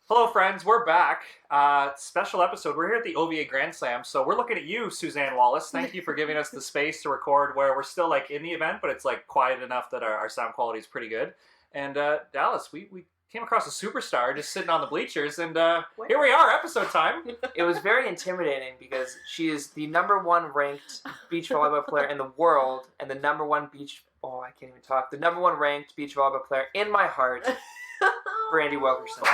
Hello, friends. We're back. Special episode. We're here at the OVA Grand Slam, so we're looking at you, Suzanne Wallace. Thank you for giving us the space to record where we're still like in the event, but it's like quiet enough that our sound quality is pretty good. And Dallas, we came across a superstar just sitting on the bleachers, and here we are, episode time. It was very intimidating because she is the #1 ranked beach volleyball player in the world, and the #1 the #1 ranked beach volleyball player in my heart, Brandie Wilkerson.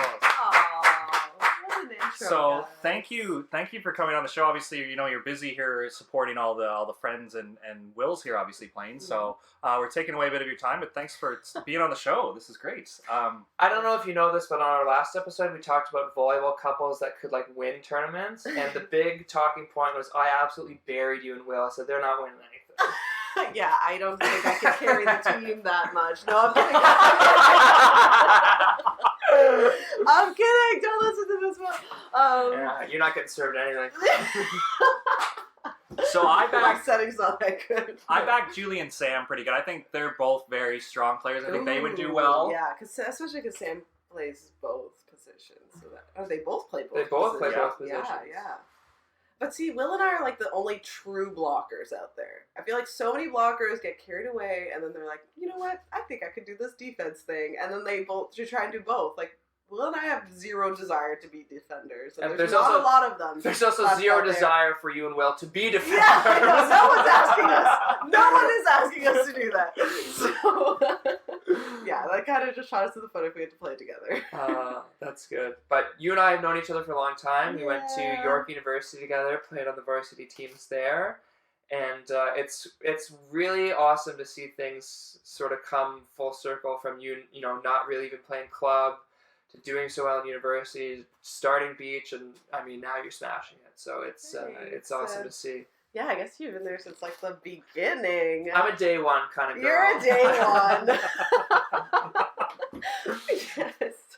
So thank you for coming on the show. Obviously, you know you're busy here supporting all the friends and Will's here obviously playing. So we're taking away a bit of your time, but thanks for being on the show. This is great. I don't know if you know this, but on our last episode we talked about volleyball couples that could like win tournaments, and the big talking point was I absolutely buried you and Will. I said they're not winning anything. Yeah, I don't think I can carry the team that much. No, I'm kidding. I'm kidding. Don't listen to this one. Yeah, you're not getting served anything. So I My back setting's not that good. I back Julie and Sam pretty good. I think they're both very strong players. I think they would do well. Yeah, especially because Sam plays both positions. So they both play both. They both play positions. both positions. Yeah. But see, Will and I are like the only true blockers out there. I feel like so many blockers get carried away, and then they're like, you know what? I think I could do this defense thing, and then they both should try and do both. Like Will and I have zero desire to be defenders, and there's not a lot of them. There's also zero desire for you and Will to be defenders. Yeah, I know. No one's asking us. No one is asking us to do that. So yeah, that kind of just shot us to the foot if we had to play together. That's good. But you and I have known each other for a long time. We went to Yeah. York University together, played on the varsity teams there, and it's really awesome to see things sort of come full circle from you know, not really even playing club to doing so well in university, starting beach, and I mean now you're smashing it. So it's awesome to see. Yeah, I guess you've been there since like the beginning. I'm a day one kind of girl. You're a day one. Yes.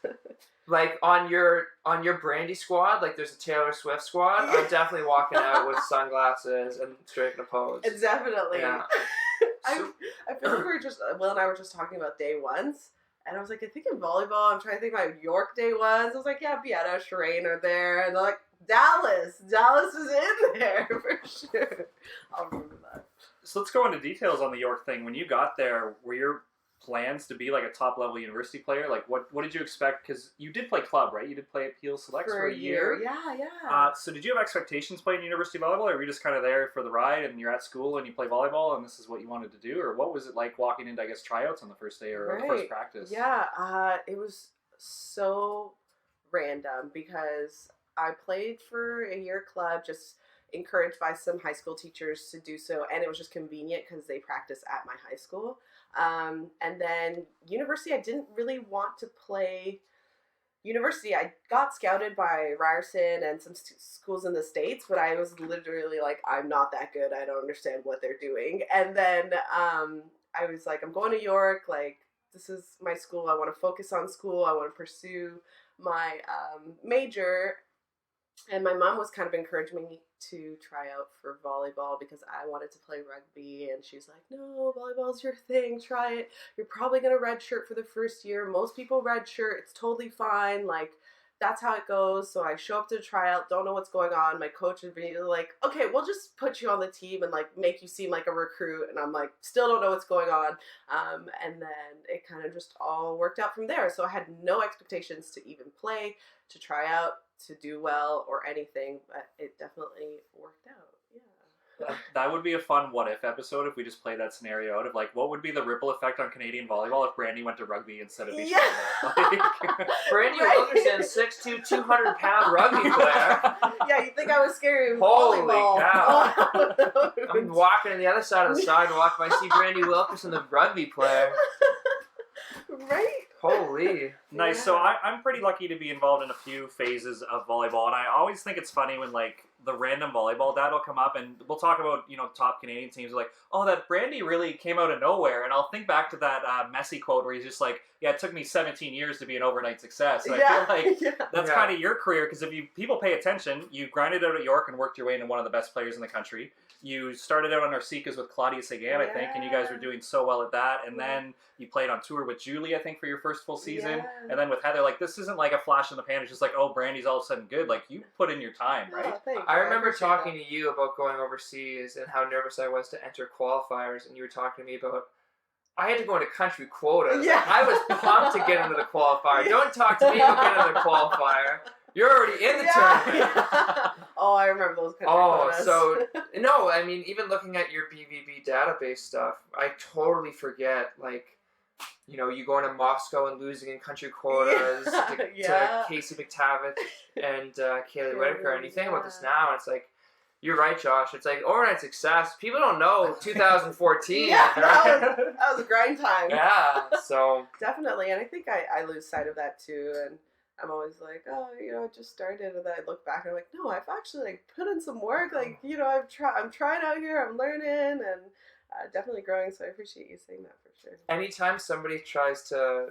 Like on your Brandie squad, like there's a Taylor Swift squad. I'm definitely walking out with sunglasses and striking a pose. Definitely. Yeah. I feel like Will and I were just talking about day ones. And I was like, I think in volleyball, I'm trying to think of my York day ones. I was like, yeah, Beata, Shireen are there. And they're like, Dallas is in there for sure. I'll remember that. So let's go into details on the York thing. When you got there, were your plans to be like a top level university player? Like what did you expect? Because you did play club, right? You did play at Peel Selects for a year. Yeah. So did you have expectations playing university volleyball, or were you just kind of there for the ride and you're at school and you play volleyball and this is what you wanted to do? Or what was it like walking into, I guess, tryouts on the first day or the first practice? Yeah, it was so random because I played for a year club, just encouraged by some high school teachers to do so, and it was just convenient because they practice at my high school. And then university, I didn't really want to play university. I got scouted by Ryerson and some schools in the States, but I was literally like, I'm not that good. I don't understand what they're doing. And then I was like, I'm going to York. Like, this is my school. I want to focus on school. I want to pursue my major. And my mom was kind of encouraging me to try out for volleyball because I wanted to play rugby, and she's like, no, volleyball's your thing, try it. You're probably going to redshirt for the first year. Most people redshirt. It's totally fine. Like, that's how it goes. So I show up to the tryout, don't know what's going on. My coach would be like, okay, we'll just put you on the team and like make you seem like a recruit. And I'm like, still don't know what's going on. And then it kind of just all worked out from there. So I had no expectations to even play, to try out, to do well or anything, but it definitely worked out. Yeah. That would be a fun what if episode if we just play that scenario out of like what would be the ripple effect on Canadian volleyball if Brandie went to rugby instead of beach volleyball. Brandie Wilkerson, 6'2", 200-pound rugby player. Yeah, you think I was scary with Holy volleyball. cow. I'm walking on the other side of the sidewalk and I see Brandie Wilkerson, the rugby player. Right? Holy. Nice. Yeah. So I'm pretty lucky to be involved in a few phases of volleyball, and I always think it's funny when like the random volleyball dad will come up, and we'll talk about, top Canadian teams, like, oh, that Brandie really came out of nowhere. And I'll think back to that Messi quote where he's just like, yeah, it took me 17 years to be an overnight success. And I feel like that's kind of your career, because if people pay attention, you grinded out at York and worked your way into one of the best players in the country. You started out on Narcikas with Claudia Sagan, I think, and you guys were doing so well at that. And then you played on tour with Julie, I think, for your first full season. And then with Heather, like, this isn't like a flash in the pan. It's just like, oh, Brandie's all of a sudden good. Like, you put in your time, right? I remember talking to you about going overseas and how nervous I was to enter qualifiers, and you were talking to me about, I had to go into country quotas. Yeah. I was pumped to get into the qualifier. Don't talk to me about getting into the qualifier. You're already in the tournament. Yeah. Oh, I remember those country quotas. So, no, I mean, even looking at your BVB database stuff, I totally forget, like, you going to Moscow and losing in country quotas to Casey McTavish and Kaylee Whitaker. And you think about this now, and it's like, you're right, Josh. It's like overnight success. People don't know 2014. That was a grind time. Yeah, so. Definitely, and I think I lose sight of that too, and I'm always like, oh, I just started, and then I look back and I'm like, no, I've actually put in some work. Like, I'm trying out here, I'm learning, and definitely growing. So I appreciate you saying that for sure. Anytime somebody tries to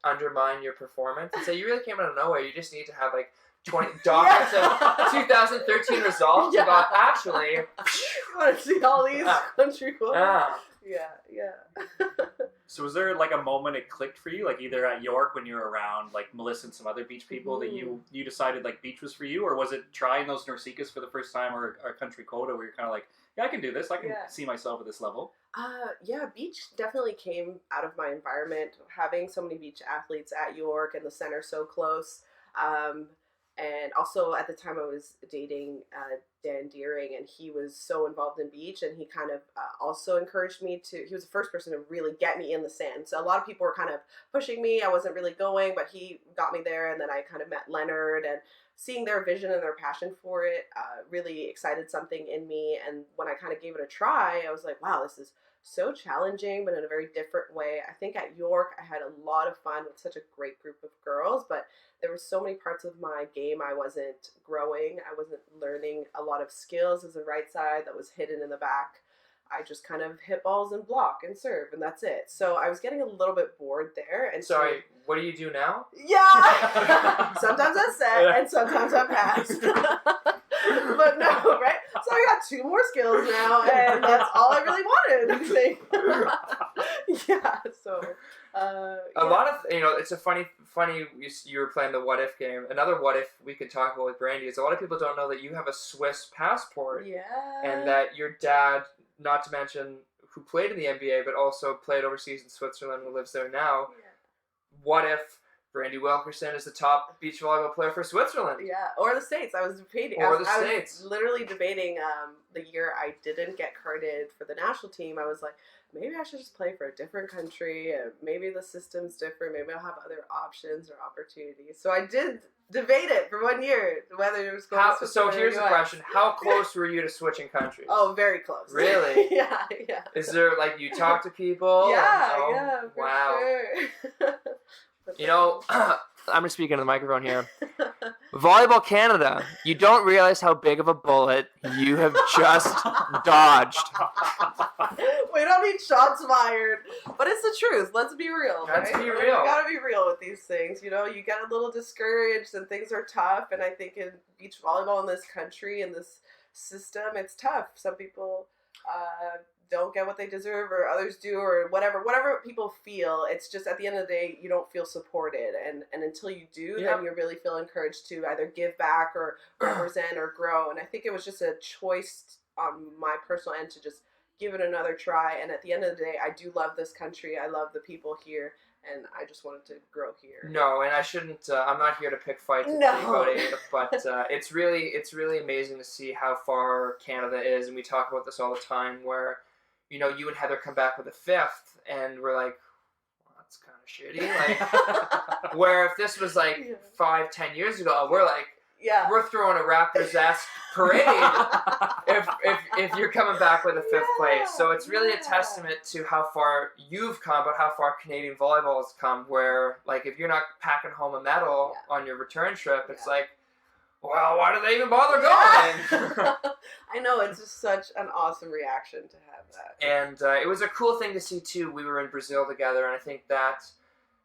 undermine your performance and say you really came out of nowhere, you just need to have like 20 dockets of 2013 results about actually. You want to see all these country quotas? Yeah. So was there like a moment it clicked for you, like either at York when you were around like Melissa and some other beach people that you decided like beach was for you, or was it trying those Narcikas for the first time or country quota where you're kind of like, yeah, I can do this, I can see myself at this level? Beach definitely came out of my environment, having so many beach athletes at York and the center so close. And also at the time I was dating Dan Deering, and he was so involved in beach, and he kind of also encouraged me he was the first person to really get me in the sand. So a lot of people were kind of pushing me. I wasn't really going, but he got me there, and then I kind of met Leonard, and seeing their vision and their passion for it really excited something in me. And when I kind of gave it a try, I was like, wow, this is so challenging, but in a very different way. I think at York, I had a lot of fun with such a great group of girls, but there were so many parts of my game I wasn't growing. I wasn't learning a lot of skills as a right side that was hidden in the back. I just kind of hit balls and block and serve, and that's it. So I was getting a little bit bored there. And sorry, what do you do now? Yeah! Sometimes I set, and sometimes I pass. But no, right? So I got 2 more skills now, and that's all I really wanted, I think. So... a lot of, it's a funny, you were playing the what if game. Another what if we could talk about with Brandie is a lot of people don't know that you have a Swiss passport. Yeah. And that your dad, not to mention who played in the NBA, but also played overseas in Switzerland and lives there now. Yeah. What if Brandie Wilkerson is the top beach volleyball player for Switzerland? Yeah, or the States. I was debating. I was literally debating the year I didn't get carded for the national team. I was like, maybe I should just play for a different country. Maybe the system's different. Maybe I'll have other options or opportunities. So I did debate it for 1 year, whether it was going to Switzerland. So here's the question. How close were you to switching countries? Oh, very close. Really? Yeah. Is there, like, you talk to people? Yeah, for wow. Sure. I'm going to speak into the microphone here. Volleyball Canada, you don't realize how big of a bullet you have just dodged. We don't need shots fired, but it's the truth. Let's be real. Let's be real. You gotta be real with these things. You get a little discouraged and things are tough. And I think in beach volleyball in this country, in this system, it's tough. Some people don't get what they deserve, or others do, or whatever people feel. It's just at the end of the day, you don't feel supported, and until you do, then you really feel encouraged to either give back or represent or grow. And I think it was just a choice on my personal end to just give it another try. And at the end of the day, I do love this country. I love the people here, and I just wanted to grow here. No, and I shouldn't. I'm not here to pick fights with anybody, but it's really amazing to see how far Canada is, and we talk about this all the time. Where you and Heather come back with a 5th, and we're like, well, that's kind of shitty. Like, where if this was like 5-10 years ago, we're like, we're throwing a Raptors-esque parade if you're coming back with a 5th place. So it's really a testament to how far you've come, but how far Canadian volleyball has come. Where like if you're not packing home a medal on your return trip, it's like, well, why do they even bother going? I know, it's just such an awesome reaction to have that. And it was a cool thing to see, too. We were in Brazil together, and I think that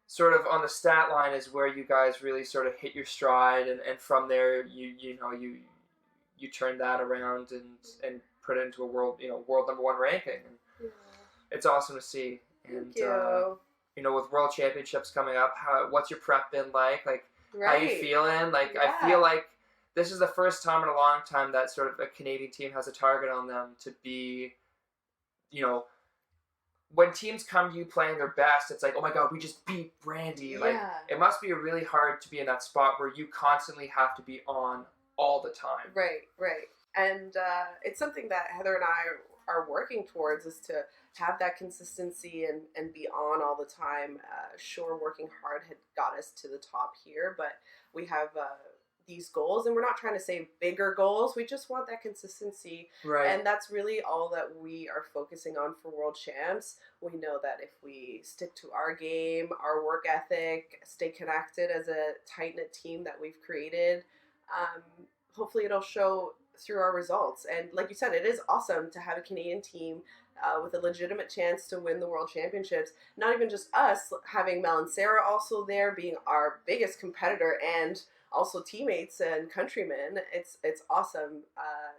sort of on the stat line is where you guys really sort of hit your stride, and from there, you turned that around and put it into a world number one ranking. And it's awesome to see. And, Thank you. With World Championships coming up, what's your prep been like? Like, Right. how you feeling? Like, Yeah. I feel like this is the first time in a long time that sort of a Canadian team has a target on them to be, when teams come to you playing their best, it's like, oh my God, we just beat Brandie. Like, it must be really hard to be in that spot where you constantly have to be on all the time. Right. And it's something that Heather and I are working towards, is to have that consistency and be on all the time. Sure, working hard had got us to the top here, but we have these goals, and we're not trying to say bigger goals. We just want that consistency. Right. And that's really all that we are focusing on for World Champs. We know that if we stick to our game, our work ethic, stay connected as a tight-knit team that we've created, hopefully it'll show through our results. And like you said, it is awesome to have a Canadian team with a legitimate chance to win the World Championships. Not even just us, having Mel and Sarah also there, being our biggest competitor and also teammates and countrymen. It's awesome.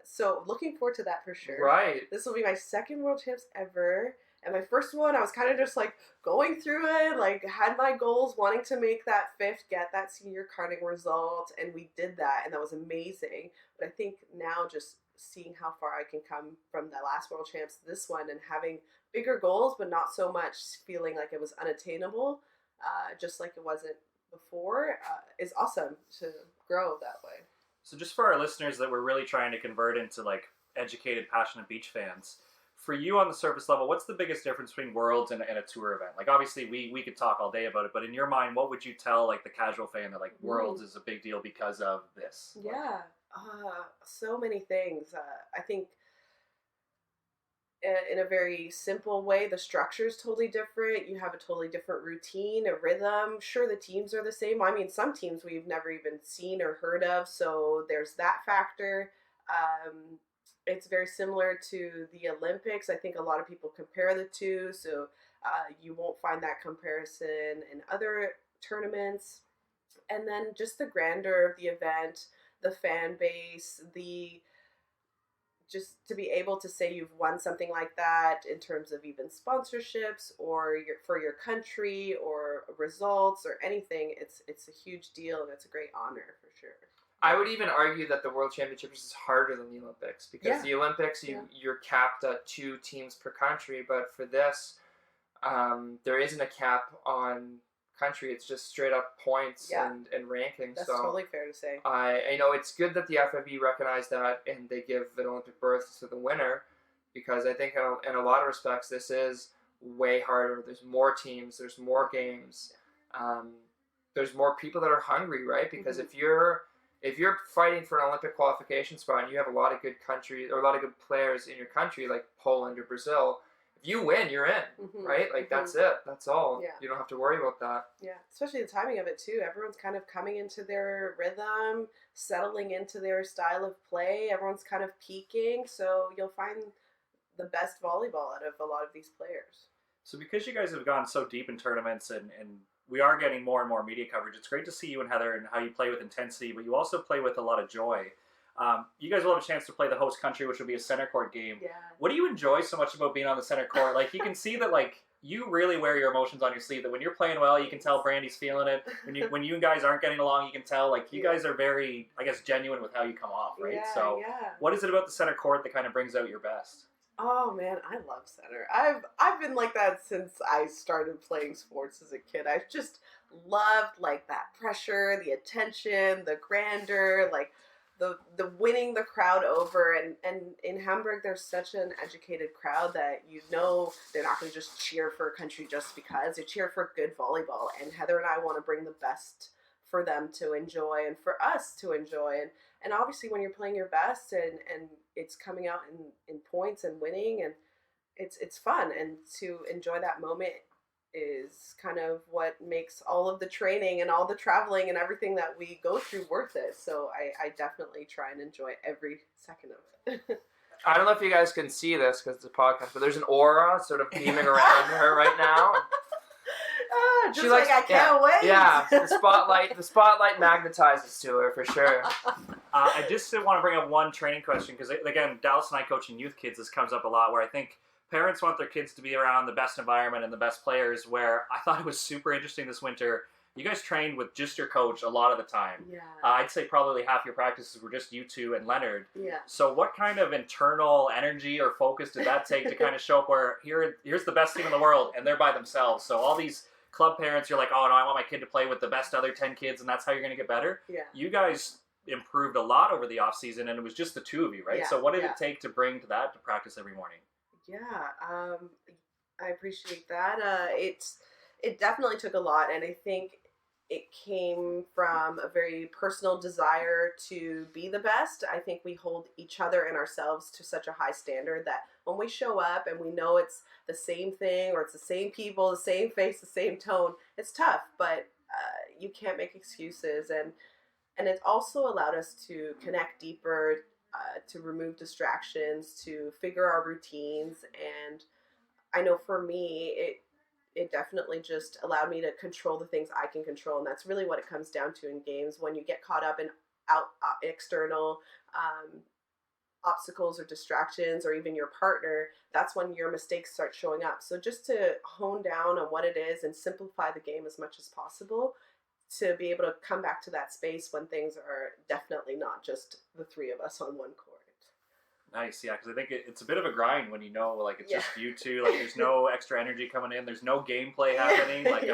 So looking forward to that for sure. Right. This will be my second World Champs ever. And my first one, I was kind of just like going through it, like had my goals, wanting to make that fifth, get that senior karting result, and we did that, and that was amazing. But I think now just seeing how far I can come from that last World Champs to this one, and having bigger goals, but not so much feeling like it was unattainable, just like it wasn't before, is awesome to grow that way. So just for our listeners that we're really trying to convert into like educated, passionate beach fans, for you on the surface level, what's the biggest difference between Worlds and a tour event? Like, obviously, we could talk all day about it, but in your mind, what would you tell, like, the casual fan that, like, Worlds is a big deal because of this? Yeah, so many things. I think in a very simple way, the structure is totally different. You have a totally different routine, a rhythm. Sure, the teams are the same. I mean, some teams we've never even seen or heard of, so there's that factor. It's very similar to the Olympics. I think a lot of people compare the two, so you won't find that comparison in other tournaments. And then just the grandeur of the event, the fan base, just to be able to say you've won something like that in terms of even sponsorships or for your country or results or anything, it's a huge deal, and it's a great honor for sure. I would even argue that the World Championships is harder than the Olympics, because the Olympics, you're capped at 2 teams per country, but for this, there isn't a cap on country. It's just straight up points and rankings. That's so totally fair to say. I know it's good that the FIVB recognized that and they give an Olympic berth to the winner, because I think in a lot of respects this is way harder. There's more teams, there's more games, there's more people that are hungry, right? Because if you're fighting for an Olympic qualification spot and you have a lot of good countries or a lot of good players in your country, like Poland or Brazil, if you win, you're in, right? Like, that's it. That's all. Yeah. You don't have to worry about that. Yeah, especially the timing of it, too. Everyone's kind of coming into their rhythm, settling into their style of play. Everyone's kind of peaking, so you'll find the best volleyball out of a lot of these players. So because you guys have gone so deep in tournaments and we are getting more and more media coverage, it's great to see you and Heather and how you play with intensity, but you also play with a lot of joy. You guys will have a chance to play the host country, which will be a center court game. Yeah. What do you enjoy so much about being on the center court? Like, you can see that, like, you really wear your emotions on your sleeve, that when you're playing well, you can tell Brandie's feeling it. When you guys aren't getting along, you can tell, like, you guys are very, I guess, genuine with how you come off, right? So what is it about the center court that kind of brings out your best? Oh man, I love center. I've been like that since I started playing sports as a kid. I've just loved, like, that pressure, the attention, the grandeur, like the winning the crowd over. And in Hamburg, there's such an educated crowd that they're not going to just cheer for a country just because. They cheer for good volleyball. And Heather and I want to bring the best for them to enjoy and for us to enjoy. And obviously when you're playing your best and it's coming out in points and winning, and it's fun, and to enjoy that moment is kind of what makes all of the training and all the traveling and everything that we go through worth it. So I definitely try and enjoy every second of it. I don't know if you guys can see this because it's a podcast, but there's an aura sort of beaming around her right now. Just she likes, I can't wait. Yeah, the spotlight magnetizes to her for sure. I just want to bring up one training question because, again, Dallas and I coaching youth kids, this comes up a lot where I think parents want their kids to be around the best environment and the best players, where I thought it was super interesting this winter. You guys trained with just your coach a lot of the time. Yeah. I'd say probably half your practices were just you two and Leonard. Yeah. So what kind of internal energy or focus did that take to kind of show up where here's the best team in the world and they're by themselves? So all these club parents, you're like, oh no, I want my kid to play with the best other 10 kids and that's how you're going to get better. Yeah. You guys improved a lot over the off season and it was just the two of you, right? Yeah. So what did it take to bring to that to practice every morning? Yeah, I appreciate that. It definitely took a lot, and I think it came from a very personal desire to be the best. I think we hold each other and ourselves to such a high standard that when we show up and we know it's the same thing or it's the same people, the same face, the same tone, it's tough, but you can't make excuses. And it also allowed us to connect deeper, to remove distractions, to figure our routines. And I know for me, it definitely just allowed me to control the things I can control. And that's really what it comes down to in games. When you get caught up in external obstacles or distractions or even your partner, that's when your mistakes start showing up. So just to hone down on what it is and simplify the game as much as possible to be able to come back to that space when things are definitely not just the three of us on one court. Nice, yeah, because I think it's a bit of a grind when you know, like, it's just you two, like, there's no extra energy coming in, there's no gameplay happening, like,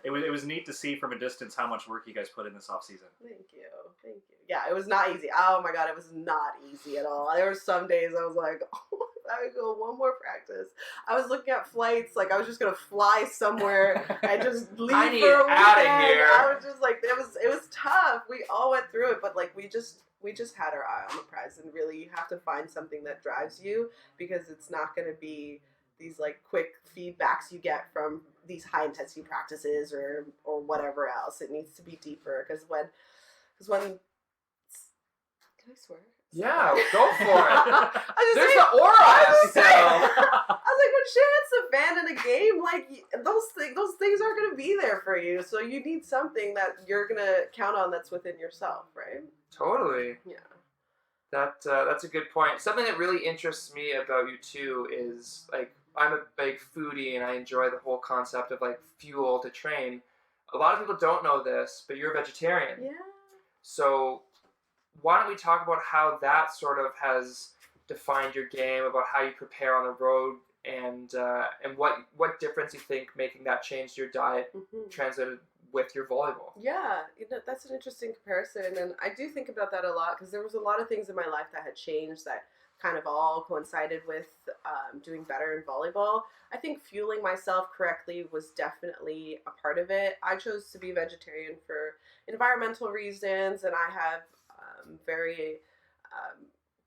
it was neat to see from a distance how much work you guys put in this off season. Thank you. Yeah, it was not easy. Oh my god, it was not easy at all. There were some days I was like, oh, I would go one more practice. I was looking at flights, like I was just gonna fly somewhere and just leave I need for a weekend. Out of here. I was just like, it was tough. We all went through it, but like we just had our eye on the prize, and really you have to find something that drives you, because it's not going to be these like quick feedbacks you get from these high intensity practices or whatever else. It needs to be deeper, because when can I swear? Yeah, go for it. There's saying, the aura. I was like, when shit hits the fan in a game, like those things aren't going to be there for you. So you need something that you're going to count on that's within yourself, right? Totally. Yeah. That's a good point. Something that really interests me about you too is, like, I'm a big foodie and I enjoy the whole concept of like fuel to train. A lot of people don't know this, but you're a vegetarian. Yeah. So why don't we talk about how that sort of has defined your game, about how you prepare on the road, and what difference you think making that change to your diet translated with your volleyball? Yeah, that's an interesting comparison, and I do think about that a lot, because there was a lot of things in my life that had changed that kind of all coincided with doing better in volleyball. I think fueling myself correctly was definitely a part of it. I chose to be vegetarian for environmental reasons, and I have very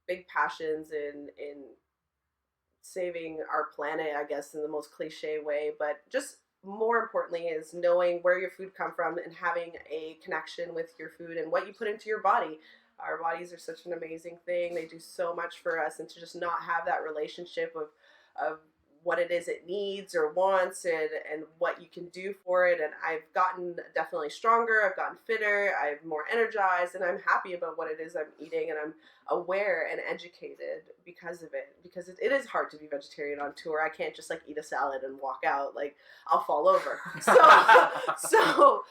big passions in saving our planet, I guess, in the most cliche way, but just more importantly is knowing where your food come from and having a connection with your food and what you put into your body. Our bodies are such an amazing thing. They do so much for us, and to just not have that relationship of what it is it needs or wants and what you can do for it. And I've gotten definitely stronger. I've gotten fitter. I'm more energized, and I'm happy about what it is I'm eating, and I'm aware and educated because of it. Because it is hard to be vegetarian on tour. I can't just like eat a salad and walk out. Like, I'll fall over. So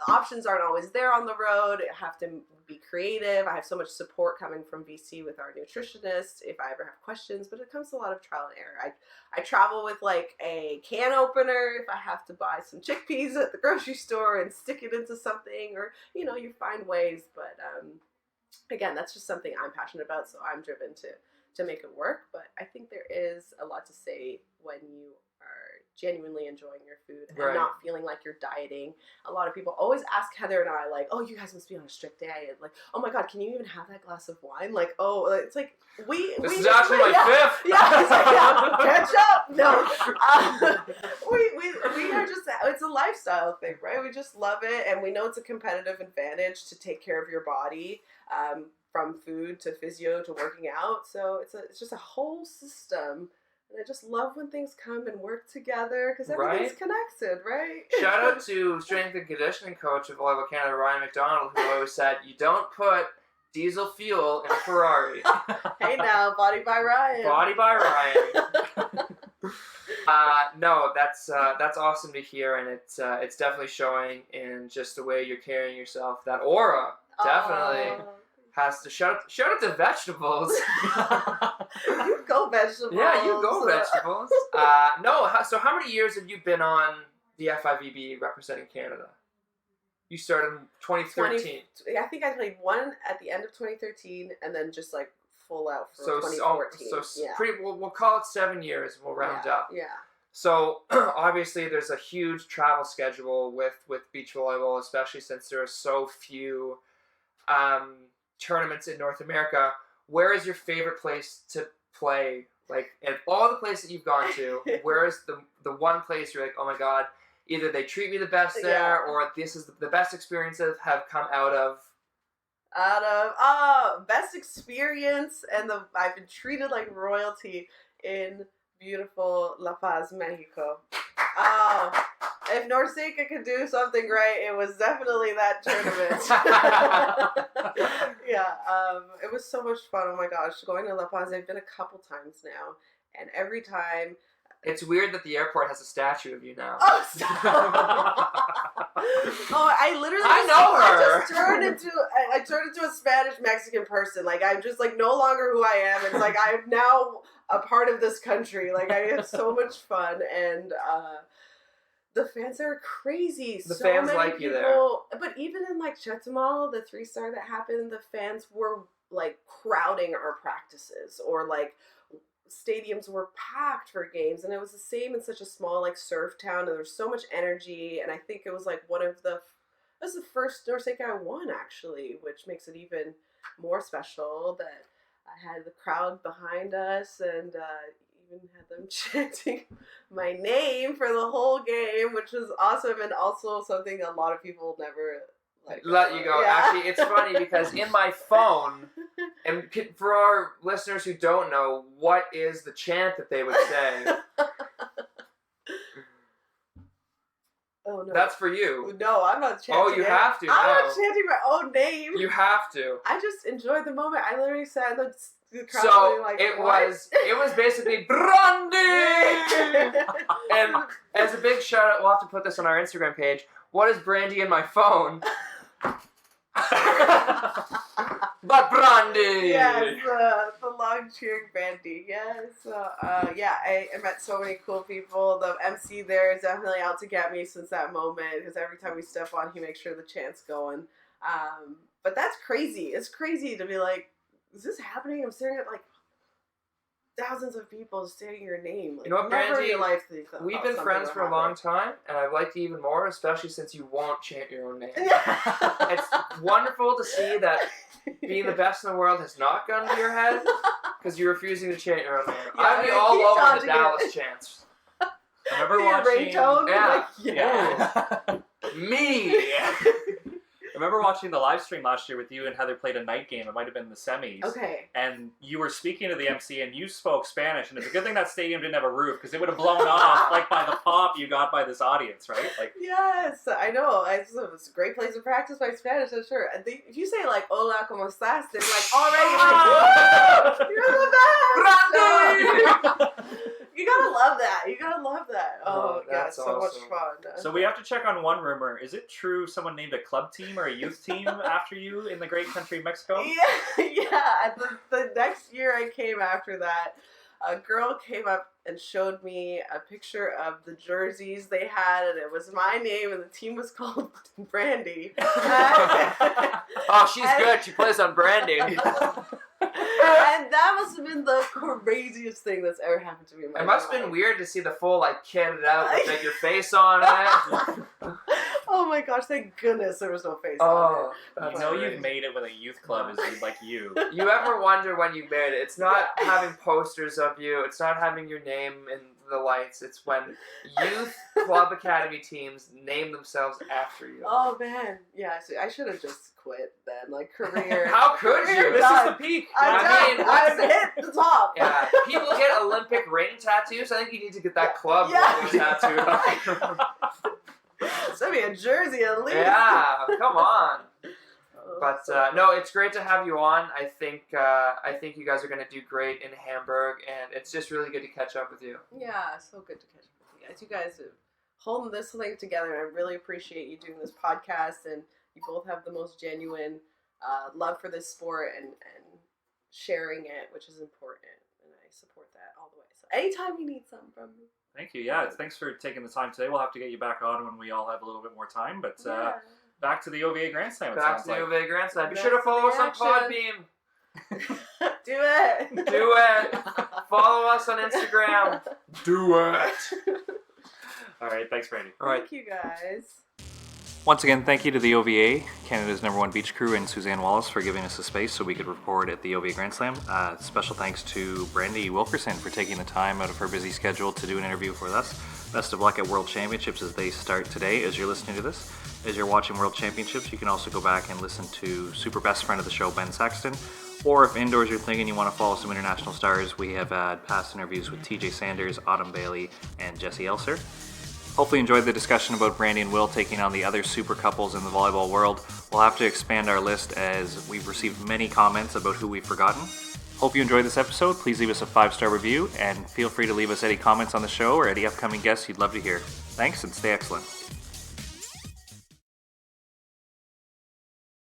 options aren't always there on the road. I have to be creative. I have so much support coming from BC with our nutritionist if I ever have questions, but it comes to a lot of trial and error. I travel with like a can opener if I have to buy some chickpeas at the grocery store and stick it into something, or you find ways. But again, that's just something I'm passionate about, so I'm driven to make it work. But I think there is a lot to say when you are genuinely enjoying your food and Right. not feeling like you're dieting. A lot of people always ask Heather and I, like, oh, you guys must be on a strict diet. Like, oh my God, can you even have that glass of wine? Like, oh, it's like, This is actually my fifth. Yeah, it's like, catch up. No. We are just, it's a lifestyle thing, right? We just love it. And we know it's a competitive advantage to take care of your body, from food to physio to working out. So it's just a whole system. And I just love when things come and work together because everything's connected, right? Shout out to strength and conditioning coach of Volleyball Canada, Ryan McDonald, who always said, you don't put diesel fuel in a Ferrari. Hey now, body by Ryan. Body by Ryan. No, that's awesome to hear, and it's definitely showing in just the way you're carrying yourself. That aura definitely has to shout out to vegetables. You go vegetables. Yeah, you go vegetables. So how many years have you been on the FIVB representing Canada? You started in 2013. I think I played one at the end of 2013, and then just like full out for 2014. We'll call it 7 years, and we'll round up. Yeah. So obviously, there's a huge travel schedule with beach volleyball, especially since there are so few tournaments in North America. Where is your favorite place to play? Like, in all the places you've gone to, where is the one place you're like, oh my God, either they treat me the best there, or this is the best experiences have come out of best experience, and I've been treated like royalty in beautiful La Paz, Mexico. If Norseca could do something right, it was definitely that tournament. It was so much fun. Oh my gosh, going to La Paz, I've been a couple times now, and every time... It's weird that the airport has a statue of you now. Oh, stop. I literally... I know her! I turned into a Spanish-Mexican person. Like, I'm just, like, no longer who I am. It's like, I'm now a part of this country. Like, I have so much fun, and... the fans are crazy. The fans like you there. But even in like Chetumal, the 3-star that happened, the fans were like crowding our practices, or like stadiums were packed for games, and it was the same in such a small like surf town, and there was so much energy. And I think it was like it was the first Norseca I won, actually, which makes it even more special that I had the crowd behind us, and even had them chanting my name for the whole game, which was awesome, and also something a lot of people never let you go. Yeah. Actually, it's funny because in my phone, and for our listeners who don't know, what is the chant that they would say? Oh no, that's for you. No, I'm not chanting. Oh, you have to. I'm not chanting my own name. You have to. I just enjoyed the moment. I literally sat in the crowd so like, it what? was basically Brandie. And as a big shout out, we'll have to put this on our Instagram page. What is Brandie in my phone? But Brandie. Yes, the long cheering Brandie. Yes, I met so many cool people. The MC there is definitely out to get me since that moment, because every time we step on, he makes sure the chant's going. But that's crazy. It's crazy to be like, is this happening? I'm staring at like thousands of people stating your name. Like, you know what, never Brandie? in your life We've been friends for a long time, and I've liked you even more, especially since you won't chant your own name. It's wonderful to see that being the best in the world has not gone to your head, because you're refusing to chant your own name. Yeah, I'd be all over the Dallas chants. I remember watching... ringtone? Yeah. Like, yeah. Me! I remember watching the live stream last year with you and Heather played a night game. It might have been the semis. Okay. And you were speaking to the MC and you spoke Spanish. And it's a good thing that stadium didn't have a roof, because it would have blown off like by the pop you got by this audience, right? Like. Yes, I know. It's a great place to practice my Spanish, I'm sure. And if you say like, hola, ¿cómo estás? They're like, already like, woo! You're the best! Brandie! You gotta love that. You gotta love that. Oh, God, it's so much fun. So we have to check on one rumor. Is it true someone named a club team or a youth team after you in the great country of Mexico? Yeah. The next year I came after that, a girl came up and showed me a picture of the jerseys they had, and it was my name, and the team was called Brandie. Oh, she's good. She plays on Brandie. And that must have been the craziest thing that's ever happened to me in my It must have life. been weird to see the full, like, kitted out with, like, your face on it. Oh my gosh, thank goodness there was no face on it. That's You know great. you've made it with a youth club is like you. You ever wonder when you made it? It's not having posters of you. It's not having your name in the lights. It's when youth club academy teams name themselves after you. Oh man, yeah. So I should have just quit then, like career. How could career you? This done. is the peak. I'm done. I've hit the top. Yeah, people get Olympic ring tattoos. I think you need to get that club Yeah. logo tattooed. Send me a jersey at least. Yeah, come on. Oh, But so- no, it's great to have you on. I think you guys are going to do great in Hamburg, and it's just really good to catch up with you. Yeah, so good to catch up with you guys. You guys are holding this thing together, and I really appreciate you doing this podcast. And you both have the most genuine love for this sport and sharing it, which is important. And I support that all the way. So anytime you need something from me. Thank you. Yeah, thanks for taking the time today. We'll have to get you back on when we all have a little bit more time. But Yeah. back to the OVA Grand Slam. It Back sounds to the like. OVA Grand Slam. Be Back sure to to follow the us on action. Podbeam. Do it. Do it. Follow us on Instagram. Do it. All right. Thanks, Brandie. All right. Thank you guys. Once again, thank you to the OVA, Canada's #1 beach crew, and Suzanne Wallace for giving us a space so we could record at the OVA Grand Slam. Special thanks to Brandie Wilkerson for taking the time out of her busy schedule to do an interview with us. Best of luck at World Championships as they start today as you're listening to this. As you're watching World Championships, you can also go back and listen to super best friend of the show, Ben Saxton. Or if indoors you're thinking you want to follow some international stars, we have had past interviews with TJ Sanders, Autumn Bailey, and Jesse Elser. Hopefully you enjoyed the discussion about Brandie and Will taking on the other super couples in the volleyball world. We'll have to expand our list as we've received many comments about who we've forgotten. Hope you enjoyed this episode. Please leave us a 5-star review and feel free to leave us any comments on the show or any upcoming guests you'd love to hear. Thanks and stay excellent.